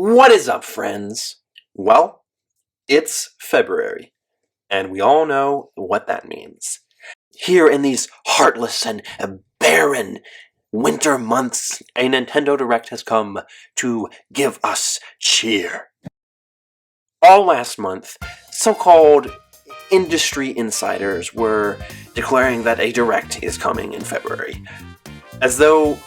What is up, friends? Well, it's February, and we all know what that means. Here in these heartless and barren winter months, a Nintendo Direct has come to give us cheer. All last month, so-called industry insiders were declaring that a Direct is coming in February, as though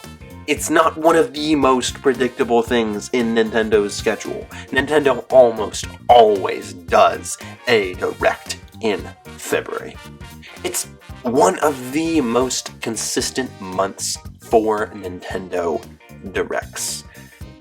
it's not one of the most predictable things in Nintendo's schedule. Nintendo almost always does a Direct in February. It's one of the most consistent months for Nintendo Directs.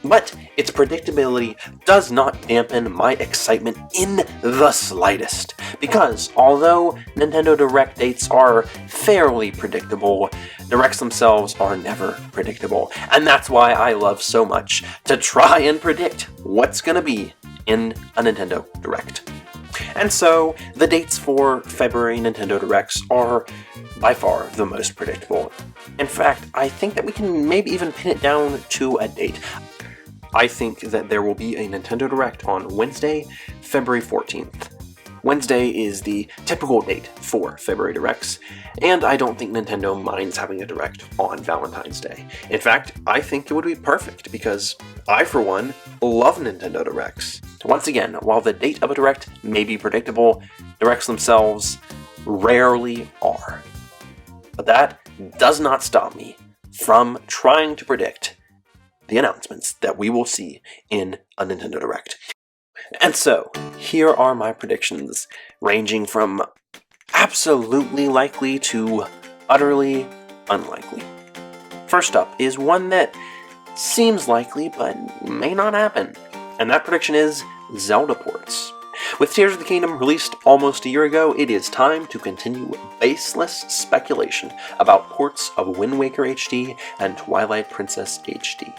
But its predictability does not dampen my excitement in the slightest, because although Nintendo Direct dates are fairly predictable, Directs themselves are never predictable, and that's why I love so much to try and predict what's gonna be in a Nintendo Direct. And so, the dates for February Nintendo Directs are by far the most predictable. In fact, I think that we can maybe even pin it down to a date. I think that there will be a Nintendo Direct on Wednesday, February 14th. Wednesday is the typical date for February Directs, and I don't think Nintendo minds having a Direct on Valentine's Day. In fact, I think it would be perfect, because I, for one, love Nintendo Directs. Once again, while the date of a Direct may be predictable, Directs themselves rarely are. But that does not stop me from trying to predict the announcements that we will see in a Nintendo Direct. And so, here are my predictions, ranging from absolutely likely to utterly unlikely. First up is one that seems likely but may not happen, and that prediction is Zelda ports. With Tears of the Kingdom released almost a year ago, it is time to continue baseless speculation about ports of Wind Waker HD and Twilight Princess HD.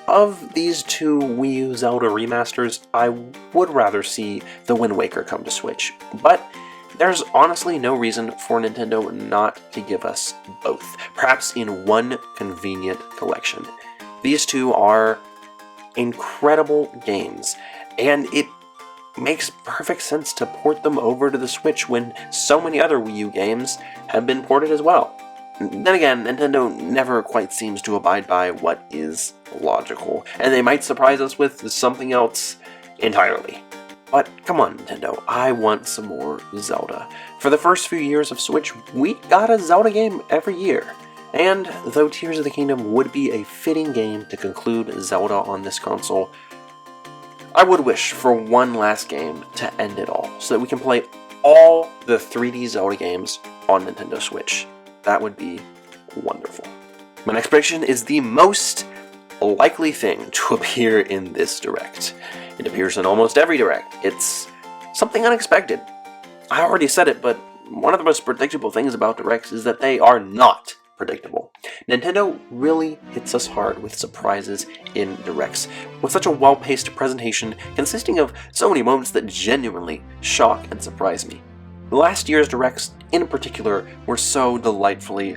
Of these two Wii U Zelda remasters, I would rather see the Wind Waker come to Switch, but there's honestly no reason for Nintendo not to give us both, perhaps in one convenient collection. These two are incredible games, and it makes perfect sense to port them over to the Switch when so many other Wii U games have been ported as well. Then again, Nintendo never quite seems to abide by what is logical, and they might surprise us with something else entirely. But come on, Nintendo, I want some more Zelda. For the first few years of Switch, we got a Zelda game every year. And though Tears of the Kingdom would be a fitting game to conclude Zelda on this console, I would wish for one last game to end it all, so that we can play all the 3D Zelda games on Nintendo Switch. That would be wonderful. My next prediction is the most likely thing to appear in this Direct. It appears in almost every Direct. It's something unexpected. I already said it, but one of the most predictable things about Directs is that they are not predictable. Nintendo really hits us hard with surprises in Directs, with such a well-paced presentation consisting of so many moments that genuinely shock and surprise me. Last year's Directs, in particular, were so delightfully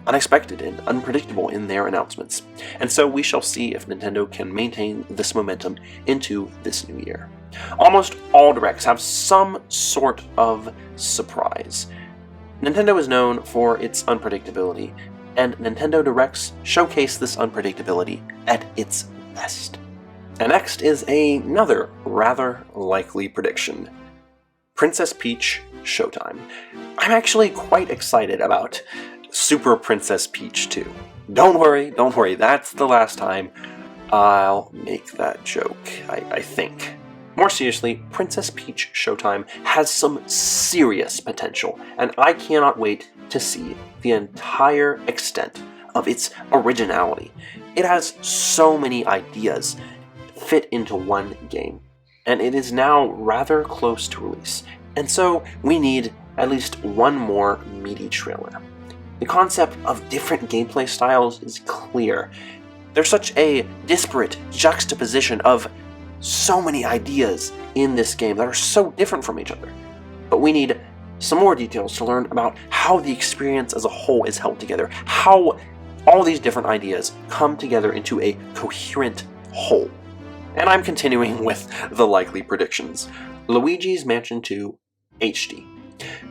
unexpected and unpredictable in their announcements, and so we shall see if Nintendo can maintain this momentum into this new year. Almost all Directs have some sort of surprise. Nintendo is known for its unpredictability, and Nintendo Directs showcase this unpredictability at its best. And next is another rather likely prediction. Princess Peach Showtime. I'm actually quite excited about Super Princess Peach 2. Don't worry, that's the last time I'll make that joke, I think. More seriously, Princess Peach Showtime has some serious potential, and I cannot wait to see the entire extent of its originality. It has so many ideas fit into one game, and it is now rather close to release, and so we need at least one more meaty trailer. The concept of different gameplay styles is clear. There's such a disparate juxtaposition of so many ideas in this game that are so different from each other. But we need some more details to learn about how the experience as a whole is held together, how all these different ideas come together into a coherent whole. And I'm continuing with the likely predictions. Luigi's Mansion 2 HD.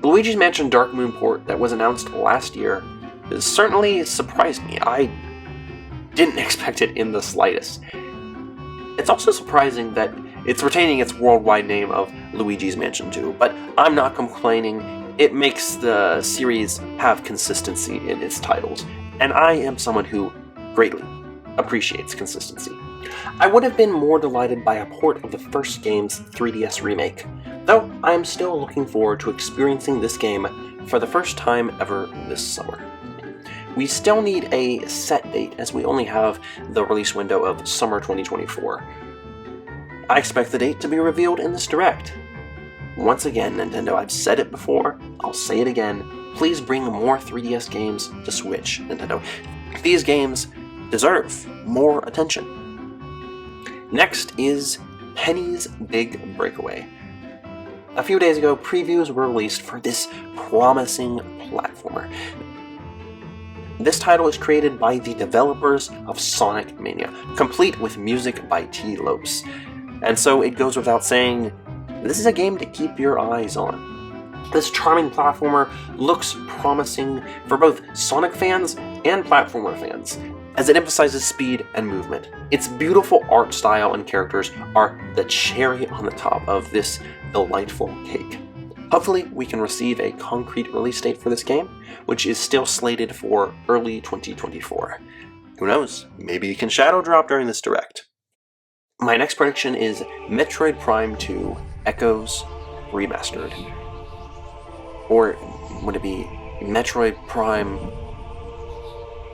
The Luigi's Mansion Dark Moon port that was announced last year certainly surprised me. I didn't expect it in the slightest. It's also surprising that it's retaining its worldwide name of Luigi's Mansion 2, but I'm not complaining. It makes the series have consistency in its titles, and I am someone who greatly appreciates consistency. I would have been more delighted by a port of the first game's 3DS remake, though I am still looking forward to experiencing this game for the first time ever this summer. We still need a set date, as we only have the release window of summer 2024. I expect the date to be revealed in this direct. Once again, Nintendo, I've said it before, I'll say it again, please bring more 3DS games to Switch, Nintendo. These games deserve more attention. Next is Penny's Big Breakaway. A few days ago, previews were released for this promising platformer. This title is created by the developers of Sonic Mania, complete with music by T. Lopes. And so it goes without saying, this is a game to keep your eyes on. This charming platformer looks promising for both Sonic fans and platformer fans, as it emphasizes speed and movement. Its beautiful art style and characters are the cherry on the top of this delightful cake. Hopefully, we can receive a concrete release date for this game, which is still slated for early 2024. Who knows, maybe it can shadow drop during this direct. My next prediction is Metroid Prime 2 Echoes Remastered. Or would it be Metroid Prime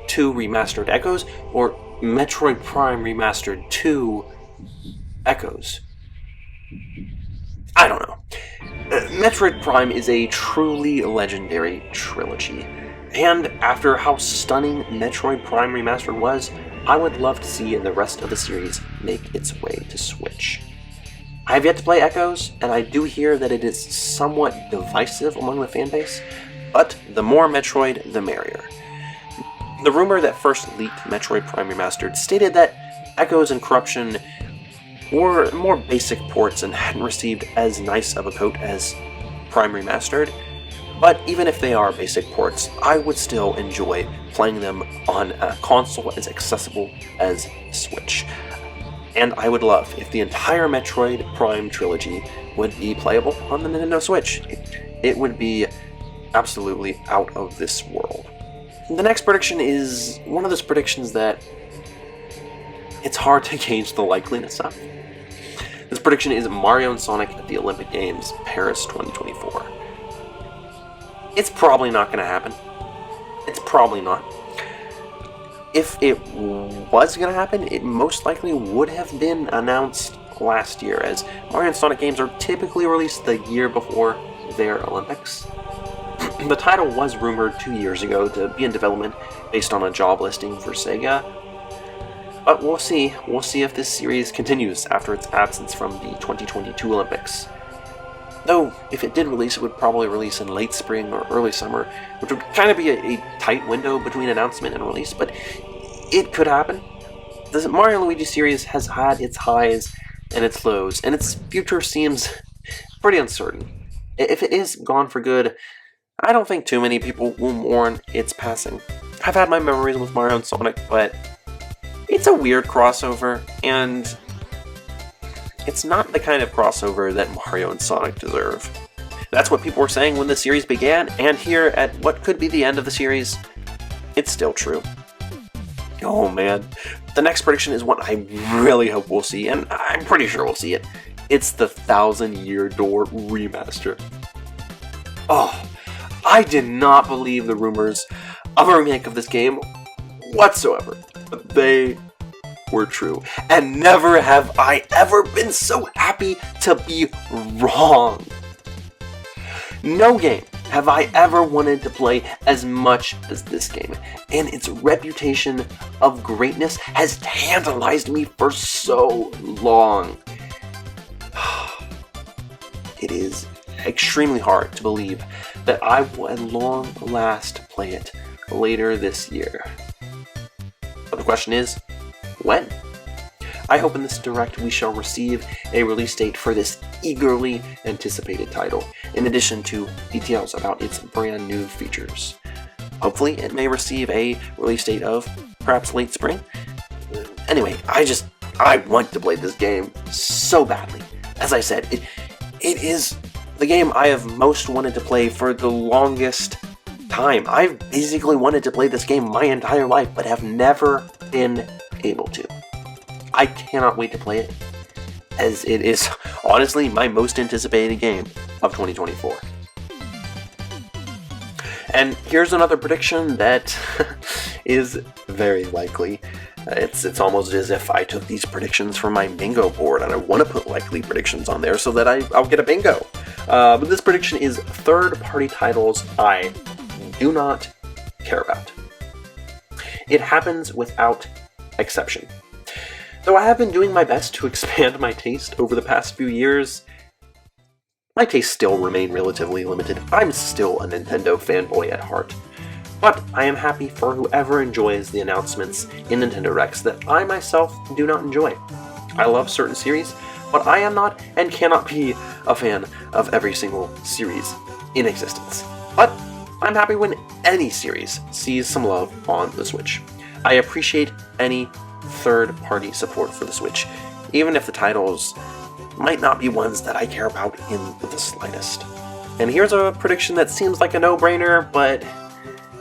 2 Remastered Echoes, or Metroid Prime Remastered 2 Echoes? I don't know. Metroid Prime is a truly legendary trilogy, and after how stunning Metroid Prime Remastered was, I would love to see the rest of the series make its way to Switch. I have yet to play Echoes, and I do hear that it is somewhat divisive among the fanbase, but the more Metroid, the merrier. The rumor that first leaked Metroid Prime Remastered stated that Echoes and Corruption were more basic ports and hadn't received as nice of a coat as Prime Remastered, but even if they are basic ports, I would still enjoy playing them on a console as accessible as Switch. And I would love if the entire Metroid Prime trilogy would be playable on the Nintendo Switch. It would be absolutely out of this world. The next prediction is one of those predictions that it's hard to gauge the likeliness of. This prediction is Mario and Sonic at the Olympic Games, Paris 2024. It's probably not going to happen. It's probably not. If it was going to happen, it most likely would have been announced last year, as Mario and Sonic games are typically released the year before their Olympics. The title was rumored 2 years ago to be in development based on a job listing for Sega, but we'll see. We'll see if this series continues after its absence from the 2022 Olympics. Though, if it did release, it would probably release in late spring or early summer, which would kind of be a tight window between announcement and release, but it could happen. The Mario & Luigi series has had its highs and its lows, and its future seems pretty uncertain. If it is gone for good, I don't think too many people will mourn its passing. I've had my memories with Mario and Sonic, but it's a weird crossover, and it's not the kind of crossover that Mario and Sonic deserve. That's what people were saying when the series began, and here at what could be the end of the series, it's still true. Oh man. The next prediction is one I really hope we'll see, and I'm pretty sure we'll see it. It's the 1,000 Year Door remaster. Oh, I did not believe the rumors of a remake of this game whatsoever, but they were true. And never have I ever been so happy to be wrong. No game have I ever wanted to play as much as this game, and its reputation of greatness has tantalized me for so long. It is extremely hard to believe that I will at long last play it later this year. But the question is, when? I hope in this Direct we shall receive a release date for this eagerly anticipated title, in addition to details about its brand new features. Hopefully it may receive a release date of perhaps late spring. Anyway, I want to play this game so badly. As I said, it is the game I have most wanted to play for the longest time. I've basically wanted to play this game my entire life, but have never been able to. I cannot wait to play it, as it is honestly my most anticipated game of 2024. And here's another prediction that is very likely. It's almost as if I took these predictions from my bingo board and I want to put likely predictions on there so that I'll get a bingo. But this prediction is third-party titles I do not care about. It happens without exception. Though I have been doing my best to expand my taste over the past few years, my tastes still remain relatively limited. I'm still a Nintendo fanboy at heart. But I am happy for whoever enjoys the announcements in Nintendo Directs that I myself do not enjoy. I love certain series, but I am not and cannot be a fan of every single series in existence. But I'm happy when any series sees some love on the Switch. I appreciate any third-party support for the Switch, even if the titles might not be ones that I care about in the slightest. And here's a prediction that seems like a no-brainer, but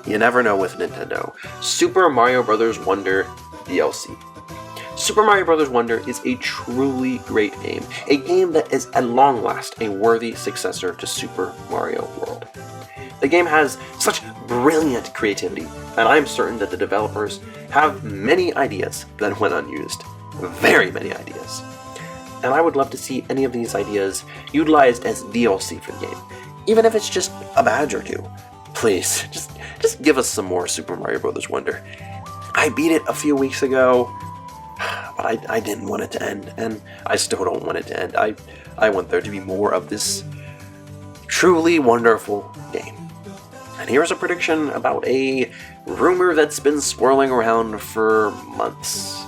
you never know with Nintendo. Super Mario Bros. Wonder DLC. Super Mario Bros. Wonder is a truly great game, a game that is at long last a worthy successor to Super Mario World. The game has such brilliant creativity, and I'm certain that the developers have many ideas that went unused. Very many ideas. And I would love to see any of these ideas utilized as DLC for the game, even if it's just a badge or two. Please, just give us some more Super Mario Bros. Wonder. I beat it a few weeks ago, but I didn't want it to end, and I still don't want it to end. I want there to be more of this truly wonderful game. And here's a prediction about a rumor that's been swirling around for months.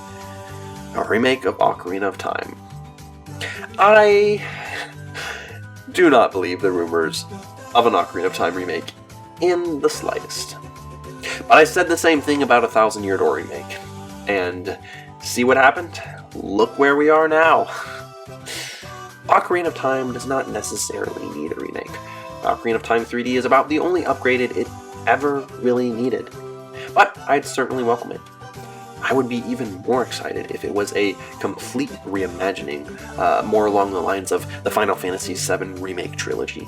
A remake of Ocarina of Time. I do not believe the rumors of an Ocarina of Time remake in the slightest. But I said the same thing about a 1000 Year Door remake. And see what happened? Look where we are now. Ocarina of Time does not necessarily need a remake. Ocarina of Time 3D is about the only upgrade it ever really needed. But I'd certainly welcome it. I would be even more excited if it was a complete reimagining, more along the lines of the Final Fantasy VII Remake trilogy.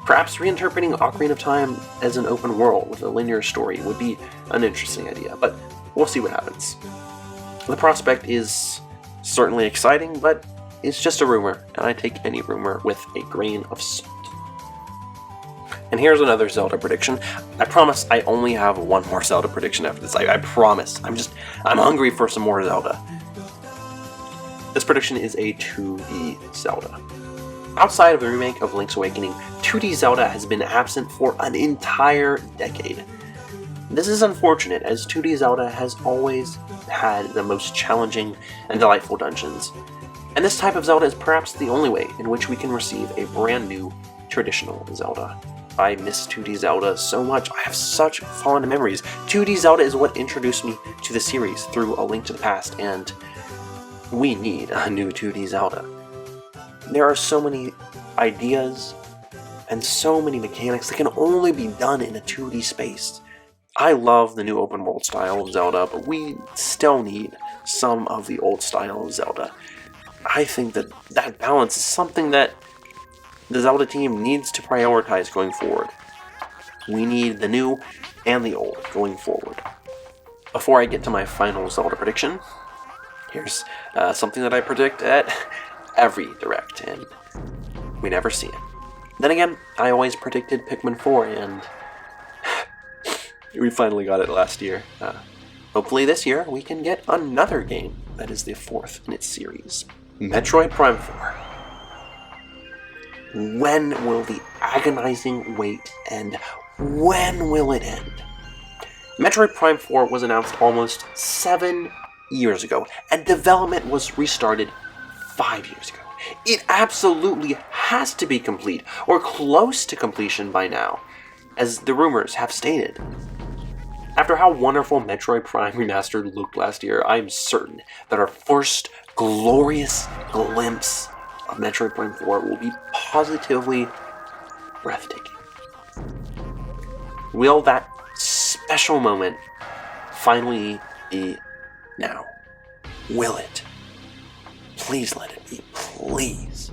Perhaps reinterpreting Ocarina of Time as an open world with a linear story would be an interesting idea, but we'll see what happens. The prospect is certainly exciting, but it's just a rumor, and I take any rumor with a grain of salt. And here's another Zelda prediction. I promise I only have one more Zelda prediction after this. I promise. I'm hungry for some more Zelda. This prediction is a 2D Zelda. Outside of the remake of Link's Awakening, 2D Zelda has been absent for an entire decade. This is unfortunate, as 2D Zelda has always had the most challenging and delightful dungeons. And this type of Zelda is perhaps the only way in which we can receive a brand new traditional Zelda. I miss 2D Zelda so much. I have such fond memories. 2D Zelda is what introduced me to the series through A Link to the Past, and we need a new 2D Zelda. There are so many ideas and so many mechanics that can only be done in a 2D space. I love the new open world style of Zelda, but we still need some of the old style of Zelda. I think that balance is something that the Zelda team needs to prioritize going forward. We need the new and the old going forward. Before I get to my final Zelda prediction, here's something that I predict at every Direct, and we never see it. Then again, I always predicted Pikmin 4, and we finally got it last year. Hopefully this year we can get another game that is the fourth in its series. Metroid Prime 4. When will the agonizing wait end? When will it end? Metroid Prime 4 was announced almost 7 years ago, and development was restarted 5 years ago. It absolutely has to be complete, or close to completion by now, as the rumors have stated. After how wonderful Metroid Prime Remastered looked last year, I am certain that our first glorious glimpse of Metroid Prime 4 will be positively breathtaking. Will that special moment finally be now? Will it? Please let it be, please.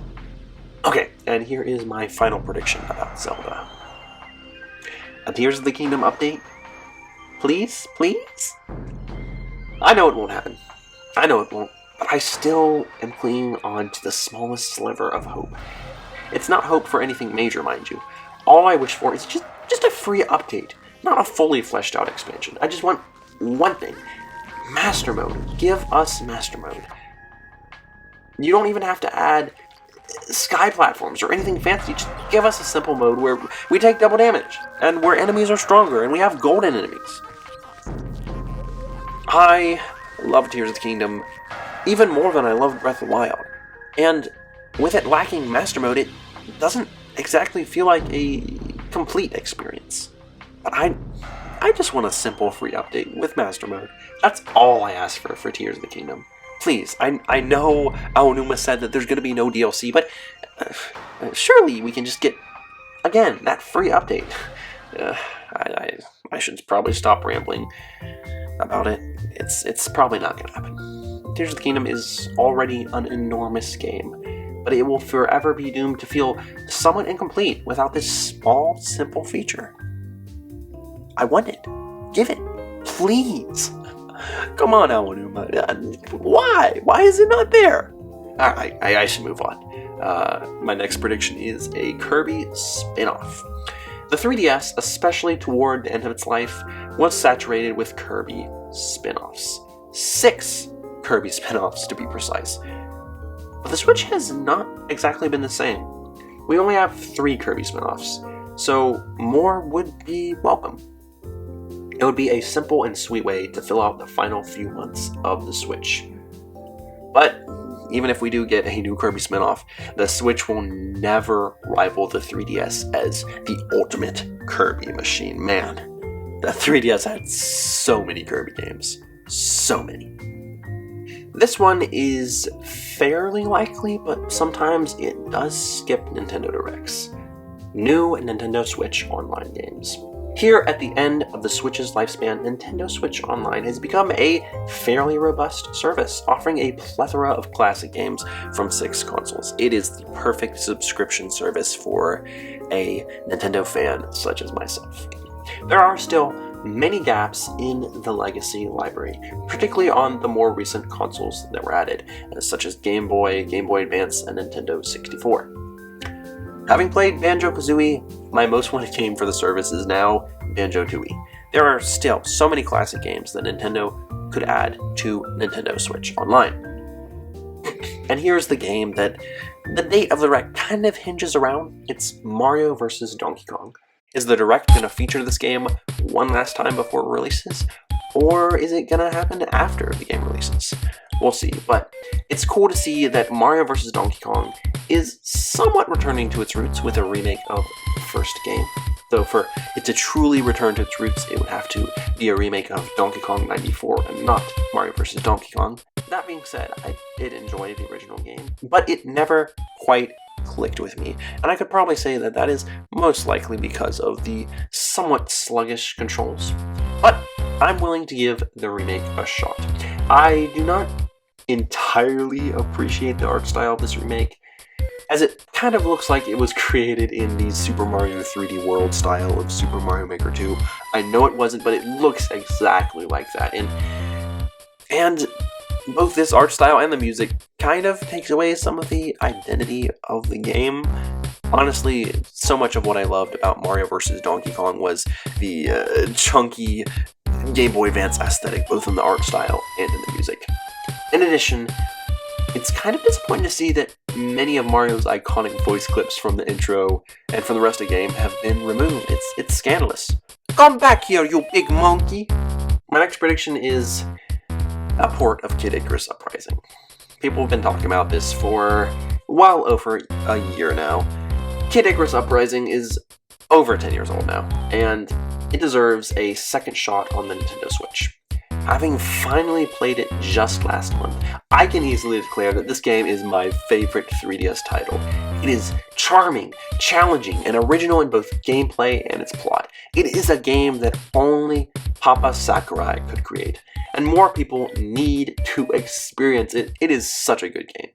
Okay, and here is my final prediction about Zelda. A Tears of the Kingdom update? Please? Please? I know it won't happen. I know it won't, but I still am clinging on to the smallest sliver of hope. It's not hope for anything major, mind you. All I wish for is just a free update, not a fully fleshed out expansion. I just want one thing. Master Mode. Give us Master Mode. You don't even have to add sky platforms or anything fancy. Just give us a simple mode where we take double damage, and where enemies are stronger, and we have golden enemies. I love Tears of the Kingdom even more than I loved Breath of the Wild. And with it lacking Master Mode, it doesn't exactly feel like a complete experience. But I just want a simple free update with Master Mode. That's all I ask for Tears of the Kingdom. Please, I know Aonuma said that there's going to be no DLC, but surely we can just get, again, that free update. I should probably stop rambling about it. It's probably not going to happen. Tears of the Kingdom is already an enormous game, but it will forever be doomed to feel somewhat incomplete without this small, simple feature. I want it. Give it. Please. Come on, Aonuma. Why? Why is it not there? Alright, I should move on. My next prediction is a Kirby spin-off. The 3DS, especially toward the end of its life, was saturated with Kirby spin-offs. 6 Kirby spin-offs, to be precise. But the Switch has not exactly been the same. We only have 3 Kirby spin-offs, so more would be welcome. It would be a simple and sweet way to fill out the final few months of the Switch. But even if we do get a new Kirby spin-off, the Switch will never rival the 3DS as the ultimate Kirby machine. Man, the 3DS had so many Kirby games. So many. This one is fairly likely, but sometimes it does skip Nintendo Directs. New Nintendo Switch Online games. Here, at the end of the Switch's lifespan, Nintendo Switch Online has become a fairly robust service, offering a plethora of classic games from 6 consoles. It is the perfect subscription service for a Nintendo fan such as myself. There are still many gaps in the legacy library, particularly on the more recent consoles that were added, such as Game Boy, Game Boy Advance, and Nintendo 64. Having played Banjo-Kazooie, my most wanted game for the service is now Banjo-Tooie. There are still so many classic games that Nintendo could add to Nintendo Switch Online. And here's the game that the date of the Direct kind of hinges around. It's Mario vs. Donkey Kong. Is the Direct going to feature this game one last time before it releases? Or is it going to happen after the game releases? We'll see, but it's cool to see that Mario vs. Donkey Kong is somewhat returning to its roots with a remake of the first game. Though for it to truly return to its roots, it would have to be a remake of Donkey Kong 94 and not Mario vs. Donkey Kong. That being said, I did enjoy the original game, but it never quite clicked with me, and I could probably say that that is most likely because of the somewhat sluggish controls. But I'm willing to give the remake a shot. I do not entirely appreciate the art style of this remake, as it kind of looks like it was created in the Super Mario 3D World style of Super Mario Maker 2. I know it wasn't, but it looks exactly like that, and both this art style and the music kind of takes away some of the identity of the game. Honestly, so much of what I loved about Mario vs. Donkey Kong was the chunky Game Boy Advance aesthetic, both in the art style and in the music. In addition, it's kind of disappointing to see that many of Mario's iconic voice clips from the intro and from the rest of the game have been removed. It's scandalous. Come back here, you big monkey! My next prediction is a port of Kid Icarus Uprising. People have been talking about this for well over a year now. Kid Icarus Uprising is over 10 years old now, and it deserves a second shot on the Nintendo Switch. Having finally played it just last month, I can easily declare that this game is my favorite 3DS title. It is charming, challenging, and original in both gameplay and its plot. It is a game that only Papa Sakurai could create, and more people need to experience it. It is such a good game.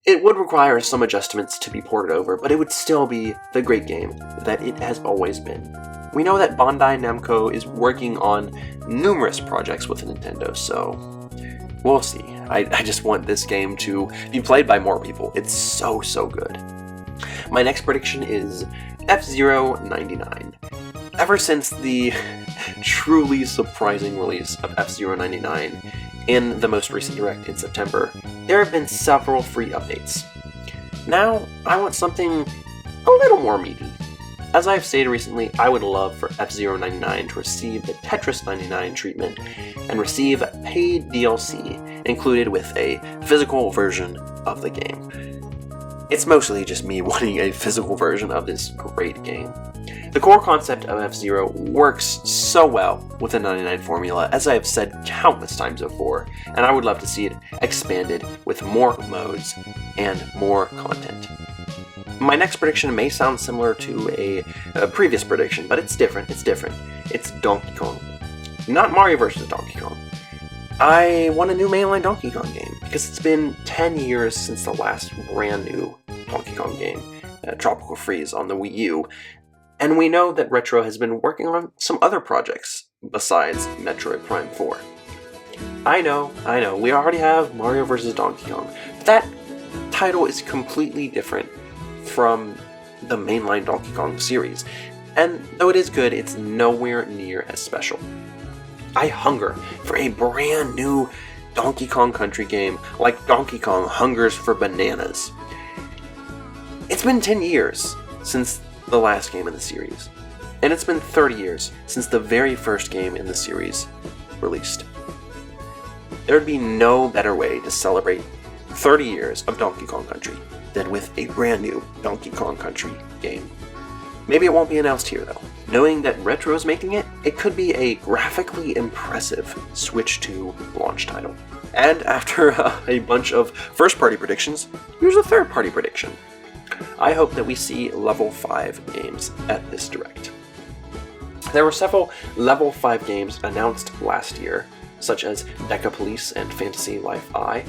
It would require some adjustments to be ported over, but it would still be the great game that it has always been. We know that Bandai Namco is working on numerous projects with Nintendo, so we'll see. I just want this game to be played by more people. It's so good. My next prediction is F-Zero 99. Ever since the truly surprising release of F-Zero 99 in the most recent Direct in September, there have been several free updates. Now, I want something a little more meaty. As I've stated recently, I would love for F-Zero 99 to receive the Tetris 99 treatment and receive paid DLC included with a physical version of the game. It's mostly just me wanting a physical version of this great game. The core concept of F-Zero works so well with the 99 formula, as I have said countless times before, and I would love to see it expanded with more modes and more content. My next prediction may sound similar to a previous prediction, but it's different. It's Donkey Kong. Not Mario vs. Donkey Kong. I want a new mainline Donkey Kong game, because it's been 10 years since the last brand new Donkey Kong game, Tropical Freeze on the Wii U, and we know that Retro has been working on some other projects besides Metroid Prime 4. I know, we already have Mario vs. Donkey Kong, but that title is completely different from the mainline Donkey Kong series, and though it is good, it's nowhere near as special. I hunger for a brand new Donkey Kong Country game like Donkey Kong hungers for bananas. It's been 10 years since the last game in the series, and it's been 30 years since the very first game in the series released. There would be no better way to celebrate 30 years of Donkey Kong Country than with a brand new Donkey Kong Country game. Maybe it won't be announced here though. Knowing that Retro is making it, it could be a graphically impressive Switch 2 launch title. And after a bunch of first-party predictions, here's a third-party prediction. I hope that we see Level 5 games at this Direct. There were several Level 5 games announced last year, such as Deca Police and Fantasy Life I,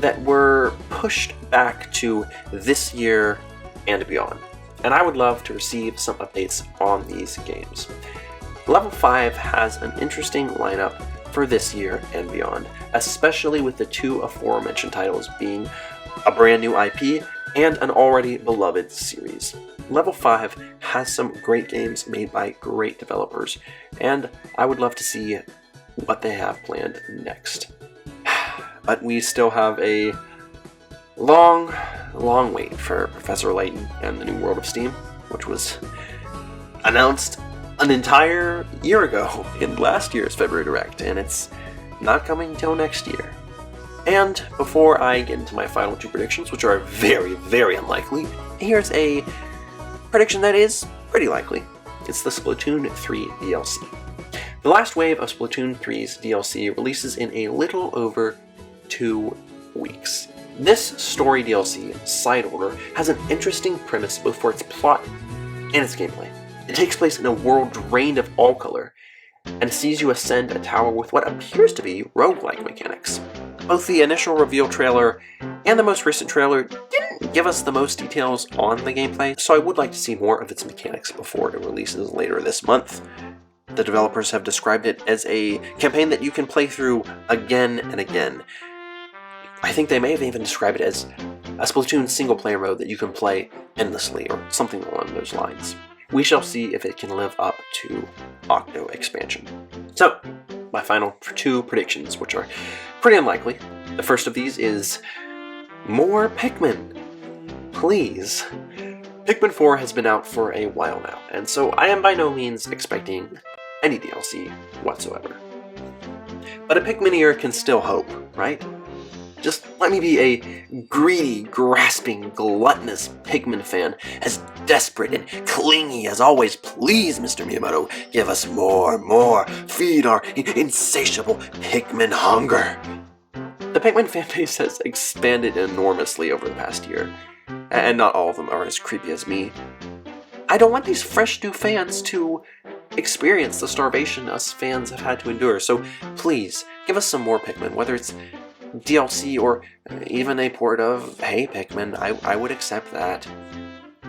that were pushed back to this year and beyond, and I would love to receive some updates on these games. Level 5 has an interesting lineup for this year and beyond, especially with the two aforementioned titles being a brand new IP and an already beloved series. Level 5 has some great games made by great developers, and I would love to see what they have planned next. But we still have a long wait for Professor Layton and the New World of Steam, which was announced an entire year ago in last year's February Direct, and it's not coming till next year. And before I get into my final two predictions, which are very unlikely, here's a prediction that is pretty likely. It's the Splatoon 3 DLC. The last wave of Splatoon 3's DLC releases in a little over 2 weeks. This story DLC, Side Order, has an interesting premise both for its plot and its gameplay. It takes place in a world drained of all color, and sees you ascend a tower with what appears to be roguelike mechanics. Both the initial reveal trailer and the most recent trailer didn't give us the most details on the gameplay, so I would like to see more of its mechanics before it releases later this month. The developers have described it as a campaign that you can play through again and again. I think they may have even described it as a Splatoon single-player mode that you can play endlessly, or something along those lines. We shall see if it can live up to Octo expansion. So, my final two predictions, which are pretty unlikely. The first of these is more Pikmin. Please. Pikmin 4 has been out for a while now, and so I am by no means expecting any DLC whatsoever. But a Pikmineer can still hope, right? Just let me be a greedy, grasping, gluttonous Pikmin fan, as desperate and clingy as always. Please, Mr. Miyamoto, give us more, feed our insatiable Pikmin hunger. The Pikmin fanbase has expanded enormously over the past year, and not all of them are as creepy as me. I don't want these fresh new fans to experience the starvation us fans have had to endure, so please, give us some more Pikmin, whether it's DLC or even a port of Hey Pikmin. I would accept that.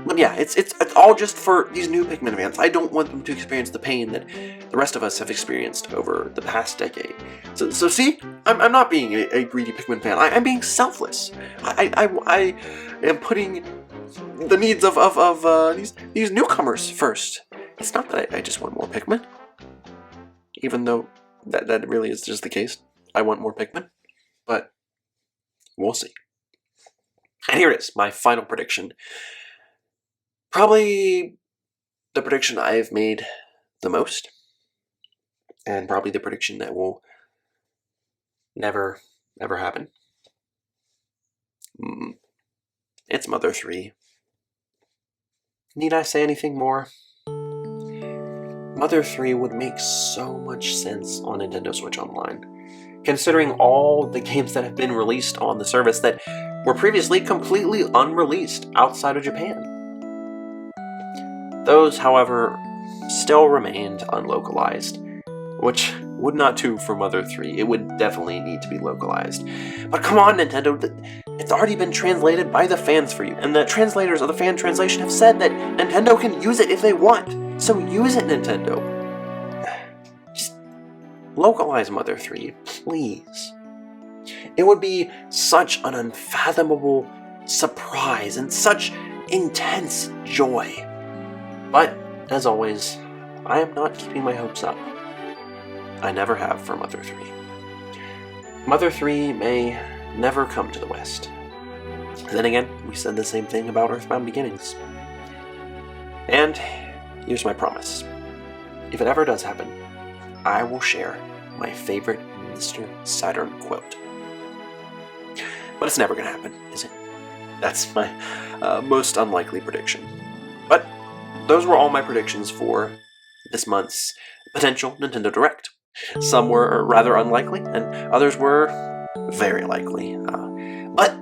But yeah, it's all just for these new Pikmin fans. I don't want them to experience the pain that the rest of us have experienced over the past decade. So see, I'm not being a greedy Pikmin fan. I'm being selfless. I am putting the needs of these newcomers first. It's not that I just want more Pikmin, even though that really is just the case. I want more Pikmin, but we'll see. And here it is, my final prediction. Probably the prediction I've made the most, and probably the prediction that will never, ever happen. It's Mother 3. Need I say anything more? Mother 3 would make so much sense on Nintendo Switch Online, considering all the games that have been released on the service that were previously completely unreleased outside of Japan. Those, however, still remained unlocalized, which would not do for Mother 3. It would definitely need to be localized. But come on, Nintendo, it's already been translated by the fans for you, and the translators of the fan translation have said that Nintendo can use it if they want. So use it, Nintendo. Just localize Mother 3, please. It would be such an unfathomable surprise and such intense joy. But, as always, I am not keeping my hopes up. I never have for Mother 3. Mother 3 may never come to the West. Then again, we said the same thing about Earthbound Beginnings. And here's my promise. If it ever does happen, I will share my favorite Mr. Saturn quote. But it's never going to happen, is it? That's my most unlikely prediction. But those were all my predictions for this month's potential Nintendo Direct. Some were rather unlikely, and others were very likely. But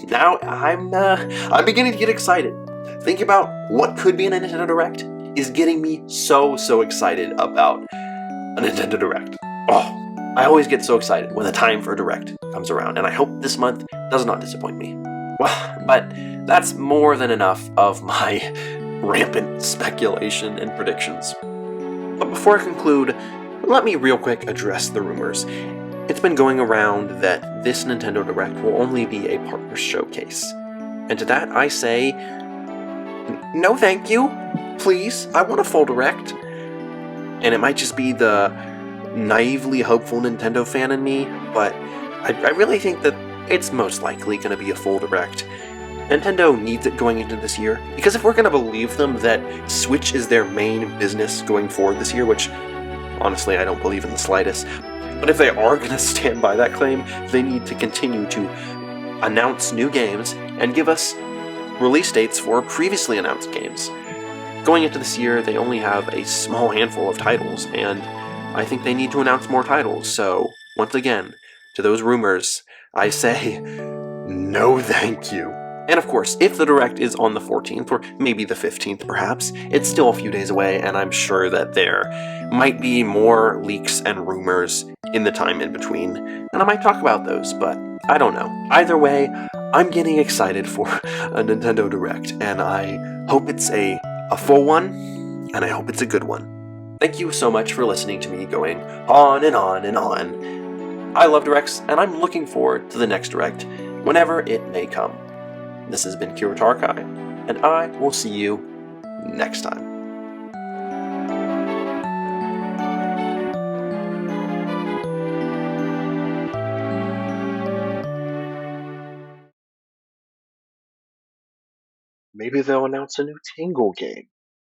now I'm beginning to get excited. Thinking about what could be in a Nintendo Direct is getting me so excited about a Nintendo Direct. Oh, I always get so excited when the time for a Direct comes around, and I hope this month does not disappoint me. Well, but that's more than enough of my rampant speculation and predictions. But before I conclude, let me real quick address the rumors. It's been going around that this Nintendo Direct will only be a partner showcase. And to that I say, no thank you, please, I want a full Direct. And it might just be the naively hopeful Nintendo fan in me, but I really think that it's most likely going to be a full Direct. Nintendo needs it going into this year, because if we're going to believe them that Switch is their main business going forward this year, which honestly I don't believe in the slightest, but if they are going to stand by that claim, they need to continue to announce new games and give us release dates for previously announced games. Going into this year, they only have a small handful of titles, and I think they need to announce more titles, so once again, to those rumors, I say, no thank you. And of course, if the Direct is on the 14th, or maybe the 15th perhaps, it's still a few days away, and I'm sure that there might be more leaks and rumors in the time in between, and I might talk about those, but I don't know. Either way, I'm getting excited for a Nintendo Direct, and I hope it's a full one, and I hope it's a good one. Thank you so much for listening to me going on and on and on. I love Directs, and I'm looking forward to the next Direct, whenever it may come. This has been Kiro Tarakai, and I will see you next time. Maybe they'll announce a new Tingle game.